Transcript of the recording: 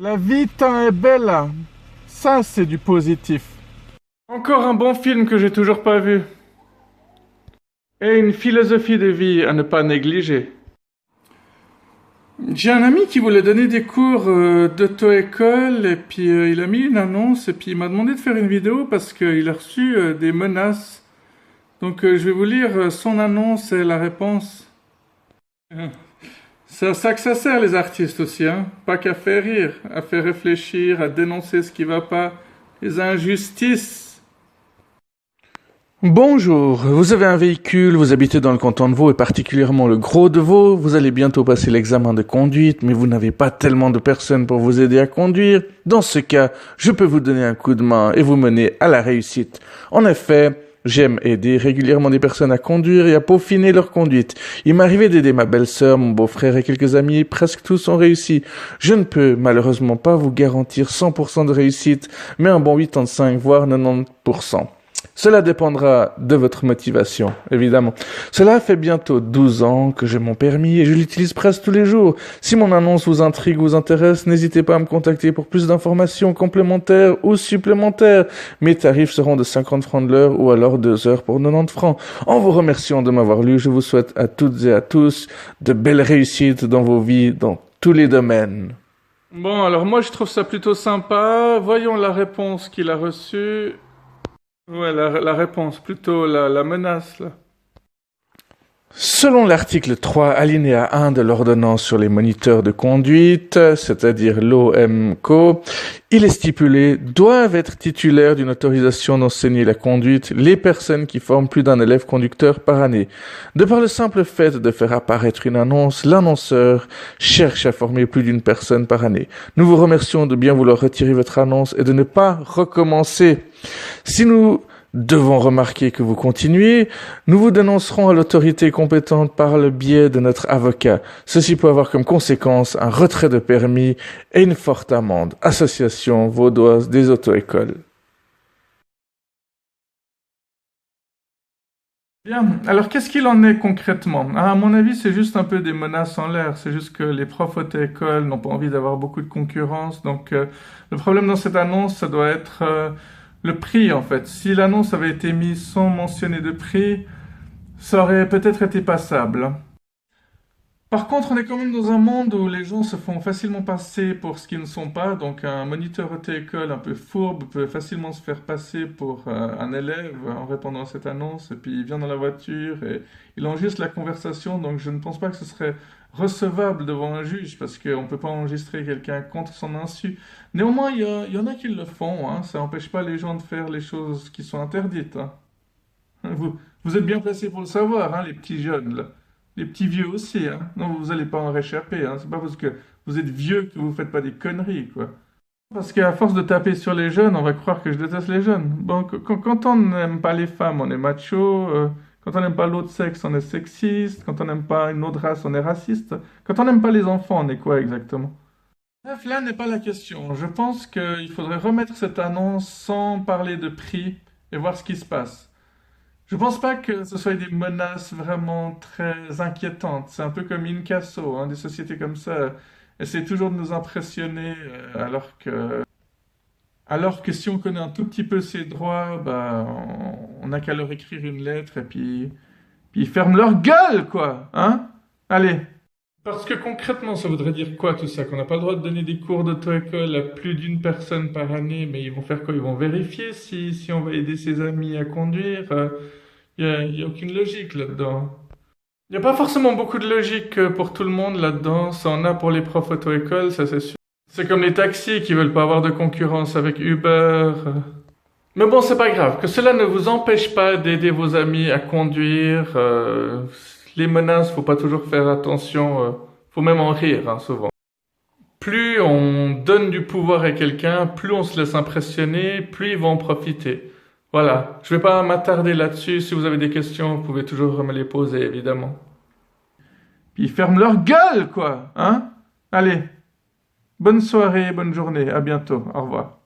La vita è bella. Ça, c'est du positif. Encore un bon film que j'ai toujours pas vu. Et une philosophie de vie à ne pas négliger. J'ai un ami qui voulait donner des cours d'auto-école et puis il a mis une annonce et puis il m'a demandé de faire une vidéo parce qu'il a reçu des menaces. Donc je vais vous lire son annonce et la réponse. C'est à ça que ça sert les artistes aussi, hein. Pas qu'à faire rire, à faire réfléchir, à dénoncer ce qui va pas, les injustices. Bonjour, vous avez un véhicule, vous habitez dans le canton de Vaud et particulièrement le Gros de Vaud, vous allez bientôt passer l'examen de conduite, mais vous n'avez pas tellement de personnes pour vous aider à conduire. Dans ce cas, je peux vous donner un coup de main et vous mener à la réussite. En effet, j'aime aider régulièrement des personnes à conduire et à peaufiner leur conduite. Il m'est arrivé d'aider ma belle-sœur, mon beau-frère et quelques amis, presque tous ont réussi. Je ne peux malheureusement pas vous garantir 100% de réussite, mais un bon 85 voire 90%. Cela dépendra de votre motivation, évidemment. Cela fait bientôt 12 ans que j'ai mon permis et je l'utilise presque tous les jours. Si mon annonce vous intrigue ou vous intéresse, n'hésitez pas à me contacter pour plus d'informations complémentaires ou supplémentaires. Mes tarifs seront de 50 francs de l'heure ou alors 2 heures pour 90 francs. En vous remerciant de m'avoir lu, je vous souhaite à toutes et à tous de belles réussites dans vos vies, dans tous les domaines. Bon, alors moi je trouve ça plutôt sympa. Voyons la réponse qu'il a reçue. Ouais, la réponse, plutôt la menace, là. Selon l'article 3, alinéa 1 de l'ordonnance sur les moniteurs de conduite, c'est-à-dire l'OMCO, il est stipulé, doivent être titulaires d'une autorisation d'enseigner la conduite les personnes qui forment plus d'un élève conducteur par année. De par le simple fait de faire apparaître une annonce, l'annonceur cherche à former plus d'une personne par année. Nous vous remercions de bien vouloir retirer votre annonce et de ne pas recommencer. Si nous devons remarquer que vous continuez, nous vous dénoncerons à l'autorité compétente par le biais de notre avocat. Ceci peut avoir comme conséquence un retrait de permis et une forte amende. Association vaudoise des auto-écoles. Bien, alors qu'est-ce qu'il en est concrètement? À mon avis, c'est juste un peu des menaces en l'air. C'est juste que les profs auto-école n'ont pas envie d'avoir beaucoup de concurrence. Donc le problème dans cette annonce, ça doit être le prix en fait. Si l'annonce avait été mise sans mentionner de prix, ça aurait peut-être été passable. Par contre, on est quand même dans un monde où les gens se font facilement passer pour ce qu'ils ne sont pas. Donc, un moniteur auto-école un peu fourbe peut facilement se faire passer pour un élève en répondant à cette annonce. Et puis, il vient dans la voiture et il enregistre la conversation. Donc, je ne pense pas que ce serait recevable devant un juge parce qu'on ne peut pas enregistrer quelqu'un contre son insu. Néanmoins, il y en a qui le font, hein. Ça n'empêche pas les gens de faire les choses qui sont interdites, hein. Vous êtes bien placés pour le savoir, hein, les petits jeunes, là. Les petits vieux aussi, hein. Non, vous n'allez pas en réchapper, hein. C'est pas parce que vous êtes vieux que vous faites pas des conneries, quoi. Parce qu'à force de taper sur les jeunes, on va croire que je déteste les jeunes. Bon, quand on n'aime pas les femmes, on est macho. Quand on n'aime pas l'autre sexe, on est sexiste. Quand on n'aime pas une autre race, on est raciste. Quand on n'aime pas les enfants, on est quoi exactement? Bref, là n'est pas la question. Je pense qu'il faudrait remettre cette annonce sans parler de prix et voir ce qui se passe. Je pense pas que ce soit des menaces vraiment très inquiétantes. C'est un peu comme Incasso, hein, des sociétés comme ça essaient toujours de nous impressionner, alors que si on connaît un tout petit peu ses droits, bah, on n'a qu'à leur écrire une lettre et puis ils ferment leur gueule, quoi, hein? Allez. Parce que concrètement, ça voudrait dire quoi tout ça? Qu'on n'a pas le droit de donner des cours d'auto-école à plus d'une personne par année, mais ils vont faire quoi? Ils vont vérifier si on va aider ses amis à conduire. Y a aucune logique là-dedans. Il n'y a pas forcément beaucoup de logique pour tout le monde là-dedans. Ça en a pour les profs auto-école, ça c'est sûr. C'est comme les taxis qui veulent pas avoir de concurrence avec Uber. Mais bon, c'est pas grave. Que cela ne vous empêche pas d'aider vos amis à conduire. Les menaces, faut pas toujours faire attention. Faut même en rire, hein, souvent. Plus on donne du pouvoir à quelqu'un, plus on se laisse impressionner, plus ils vont en profiter. Voilà, je vais pas m'attarder là-dessus. Si vous avez des questions, vous pouvez toujours me les poser, évidemment. Puis ils ferment leur gueule, quoi, hein? Allez, bonne soirée, bonne journée, à bientôt, au revoir.